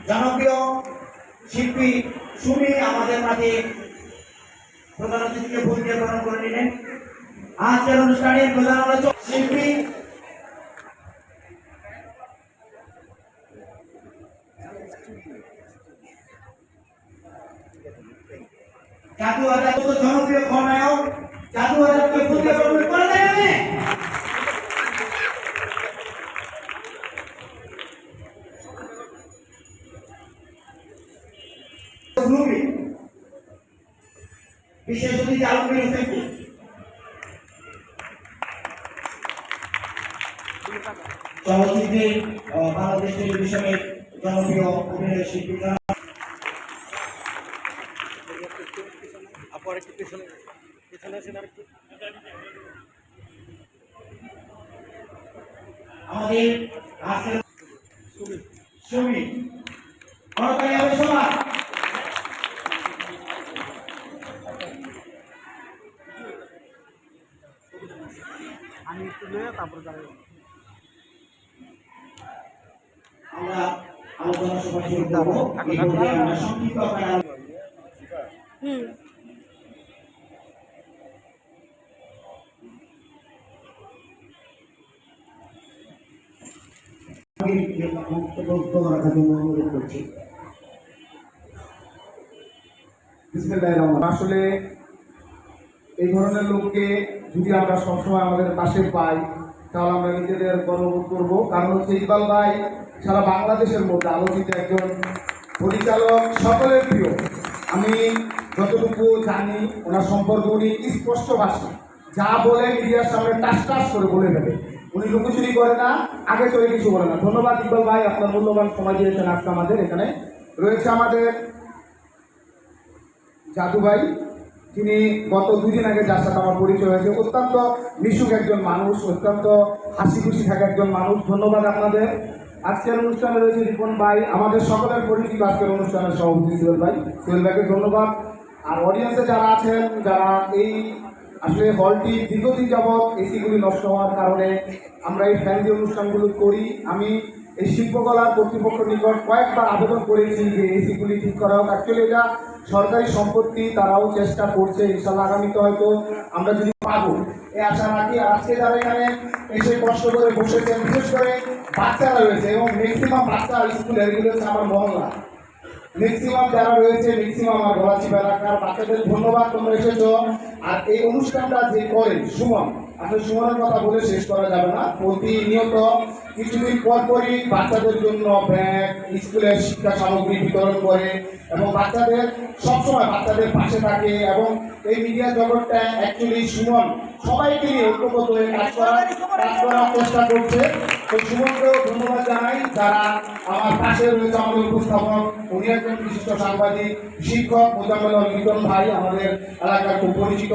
জনপ্রিয় শিল্পী সুমি আমাদের মাঝে প্রধান অতিথিকে ফুল দিয়ে গ্রহণ করে নিলেন। আজকের অনুষ্ঠানের প্রধান আলোচক শিল্পী জাদু আজাদ, জনপ্রিয় খলনায়ক জাদু আজাদকে ফুল দিয়ে গ্রহণ করে দেন। বিশেষ অতিথি আলমগীর হোসেনকে চলচ্চিত্রের বাংলাদেশ টেলিভিশনের জনপ্রিয় অভিনয় শিল্পী আমাদের সুমি করতালি হবে সবার। আমরা আলোচনা সভা শুরু করব। এই পর্যায়ে আমরা সংক্ষিপ্ত আকারে বক্তব্য রাখার জন্য অনুরোধ করছি। আসলে এই ধরনের লোককে যদি আমরা সবসময় আমাদের পাশে পাই তাহলে আমরা নিজেদের গর্ববোধ করবো। কারণ হচ্ছে ইকবাল ভাই সারা বাংলাদেশের মধ্যে আলোচিত একজন পরিচালক, সকলের প্রিয়। আমি যতটুকু জানি ওনার সম্পর্কে উনি স্পষ্ট ভাষী, যা বলে মিডিয়ার সামনে টাস টাস করে বলে ফেলে। উনি লুকোচুরি করে না, আগে চলে কিছু বলে না। ধন্যবাদ ইকবাল ভাই, আপনার মূল্যবান সময় দিয়েছেন। আজকে আমাদের এখানে রয়েছে আমাদের জাদু ভাই, তিনি গত দুদিন আগে যার সাথে আমার পরিচয় হয়েছে। অত্যন্ত মিশুক একজন মানুষ, অত্যন্ত হাসি খুশি থাকা একজন মানুষ। ধন্যবাদ আপনাদের। আজকের অনুষ্ঠানে রয়েছে রিপন ভাই, আমাদের সকলের পরিচিত আজকের অনুষ্ঠানের সভাপতি সোহেল ভাই। সোহেল ভাইকে ধন্যবাদ। আর অডিয়েন্সে যারা আছেন, যারা এই আসলে হলটি দীর্ঘদিন যাবৎ এসিগুলি নষ্ট হওয়ার কারণে আমরা এই ফ্যামিলি অনুষ্ঠানগুলো করি। আমি এই শিল্পকলার কর্তৃপক্ষের নিকট কয়েকবার আবেদন করেছি যে এসিগুলি ঠিক করা হোক। অ্যাকচুয়ালি এটা সরকারি সম্পত্তি, তারাও চেষ্টা করছে। ইনশাল্লাহ আগামীতে হয়তো আমরা যদি পাবো এই আশা রাখি। আজকে যারা এখানে এসে কষ্ট করে বসেছেন, বিশেষ করে বাচ্চারা রয়েছে এবং ম্যাক্সিমাম বাচ্চা স্কুলের, এগুলো হচ্ছে আমার মহল্লা, ম্যাক্সিমাম যারা রয়েছে, ম্যাক্সিমাম আমার গলাচিপা এলাকার বাচ্চাদের ধন্যবাদ, তোমরা এসেছো। আর এই অনুষ্ঠানটা যে করে সুমন, আসলে সুমনের কথা বলে শেষ করা যাবে না। প্রতিনিয়ত কিছুদিন পর পরই বাচ্চাদের জন্য ব্যাগ, স্কুলের শিক্ষা সামগ্রী বিতরণ করে এবং বাচ্চাদের সবসময় বাচ্চাদের পাশে থাকে। এবং এই মিডিয়া জগৎটা অ্যাকচুয়ালি সুমন সবাইকে নিয়ে ঐক্যবদ্ধ হয়ে কাজ করার চেষ্টা করছে। তো সুমনকেও ধন্যবাদ জানাই। যারা আমার পাশে রয়েছে, আমাদের উপস্থাপক, উনি একজন বিশিষ্ট সাংবাদিক, শিক্ষক মোজাম্মেল লিটন ভাই, আমাদের এলাকার খুব পরিচিত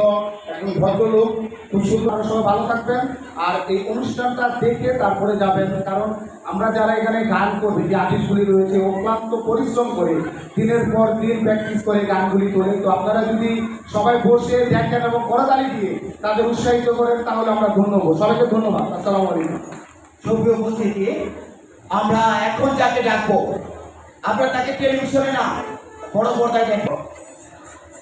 একজন ভদ্রলোক। খুব সুন্দর, সবাই ভালো থাকবেন। আর এই অনুষ্ঠানটা দেখে তারপরে যাবেন, কারণ আমরা যারা এখানে গান করবে, যে আর্টিস্টগুলি রয়েছে, অক্লান্ত পরিশ্রম করে দিনের পর দিন প্র্যাকটিস করে গানগুলি তোলে। তো আপনারা যদি সবাই বসে দেখেন এবং করতালি দিয়ে তাদের উৎসাহিত করেন তাহলে আমরা ধন্য হবো। সবাইকে ধন্যবাদ। আসসালামু আলাইকুম। সক্রিয় উপস্থিতি, আমরা এখন যাকে ডাকবো, আপনারা তাকে টেলিভিশনে না বড় পর্দায় দেখবো।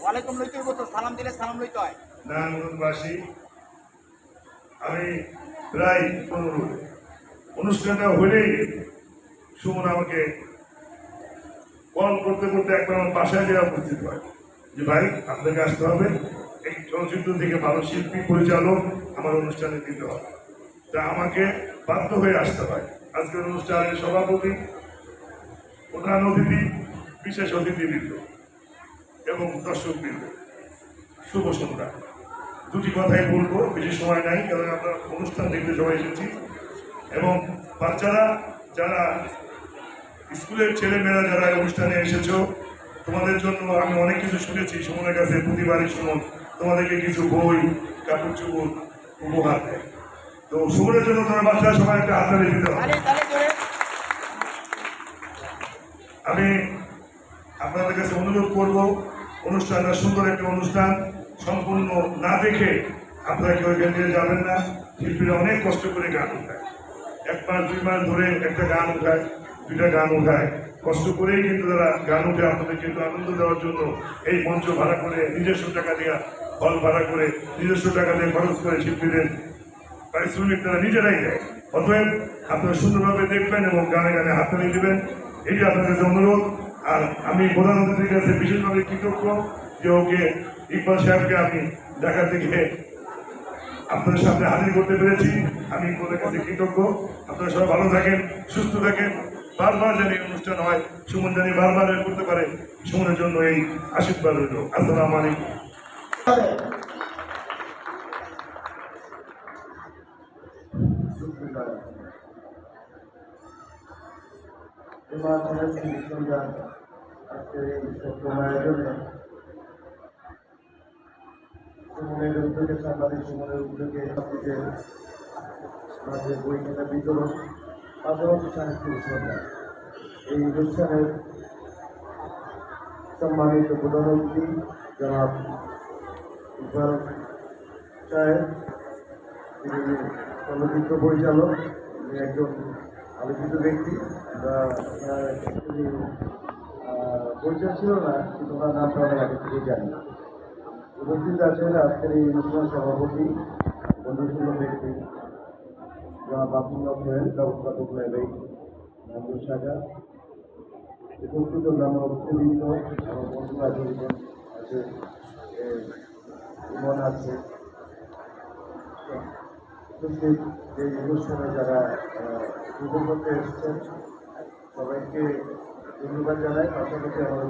ওয়ালাইকুম লইতে তো সালাম দিলে সালাম লইতে হয়। নারায়ণগঞ্জবাসী, আমি প্রায় অনুষ্ঠানটা হলেই সুমন আমাকে কল করতে করতে একবার আমার বাসায় যাওয়া উপস্থিত হয় যে ভাই আপনাকে আসতে হবে, এই চলচ্চিত্র থেকে ভালো শিল্পী পরিচালক আমার অনুষ্ঠানে দিতে হবে। তা আমাকে বাধ্য হয়ে আসতে হয়। আজকের অনুষ্ঠানের সভাপতি, প্রধান অতিথি, বিশেষ অতিথিবৃন্দ এবং দর্শকবৃন্দ, শুভ সন্ধ্যা। দুটি কথাই বলবো, বেশি সময় নাই, কারণ আমরা অনুষ্ঠান দেখতে সবাই এসেছি। এবং বাচ্চারা, যারা স্কুলের ছেলেমেয়েরা যারা অনুষ্ঠানে এসেছো, তোমাদের জন্য আমি অনেক কিছু শুনেছি সুমনের কাছে। প্রতিবারই সুমন তোমাদেরকে কিছু বই, কাপড় চোপড় উপহার দেয়। তো সুমনের জন্য তোমার বাচ্চারা সবাই একটা হাততালি দিতে হবে। আমি আপনাদের কাছে অনুরোধ করব, অনুষ্ঠানটা সুন্দর একটা অনুষ্ঠান, সম্পূর্ণ না দেখে আপনারা কেউ এখান থেকে যাবেন না। শিল্পীরা অনেক কষ্ট করে গান উঠায়, 1 মাস 2 মাস ধরে একটা গান উঠায়। দুইটা গান উঠায়, কষ্ট করেই কিন্তু তারা গান উঠে আপনাদের কিন্তু আনন্দ দেওয়ার জন্য এই মঞ্চ ভাড়া করে নিজস্ব টাকা দিয়ে হল ভাড়া করে নিজস্ব টাকা দিয়ে খরচ করে শিল্পীদের পারিশ্রমিক তারা নিজেরাই দেয়। অতএব আপনারা সুন্দরভাবে দেখবেন এবং গানে গানে হাততালি দেবেন, এটি আপনাদের কাছে অনুরোধ। আর আমি প্রধান অতিথির কাছে বিশেষভাবে কৃতজ্ঞ যে ওকে ইকবাল সাহেবকে আমি দেখা থেকে আপনাদের সামনে হাজির করতে পেরেছি। আমি ইকবালের কাছে কৃতজ্ঞ। আপনারা সবাই ভালো থাকেন, সুস্থ থাকেন, বারবার যেন এই অনুষ্ঠান হয়, সুমন জানি বারবার করতে পারে, সুমনের জন্য এই আশীর্বাদ রইল। আসসালামু আলাইকুম। আজকের এই সপ্তম আয়োজনে সুমনের উদ্যোগে সাংবাদিক সুমনের উদ্যোগে ছাত্রীদের মাঝে বই খাতা বিতরণ পাশাপাশি সাংস্কৃতিক সন্ধ্যা। এই অনুষ্ঠানের সম্মানিত প্রধান অতিথি জনাব ইকবাল সাহেব, তিনি চলচ্চিত্র পরিচালক, তিনি একজন আলোচিত ব্যক্তি। তিনি পরিচয় ছিল না, কিন্তু ওনার নামটা অনেক আগে থেকে জানি। উপস্থিত আছেন আজকের এই অনুষ্ঠান সভাপতি বন্ধুসুলভ ব্যক্তি জনাব আব্দুল্লাহ সোহেল, ব্যবস্থাপক লেভেল নাজুর সাজা, উপস্থিত অন্যান্য অতিথিবৃন্দ, আমার বন্ধু আছে, ইমন আছে, উপস্থিত এই অনুষ্ঠানে যারা উপভোগ করতে এসেছেন সবাইকে ধন্যবাদ জানাই। পাশাপাশি আমাদের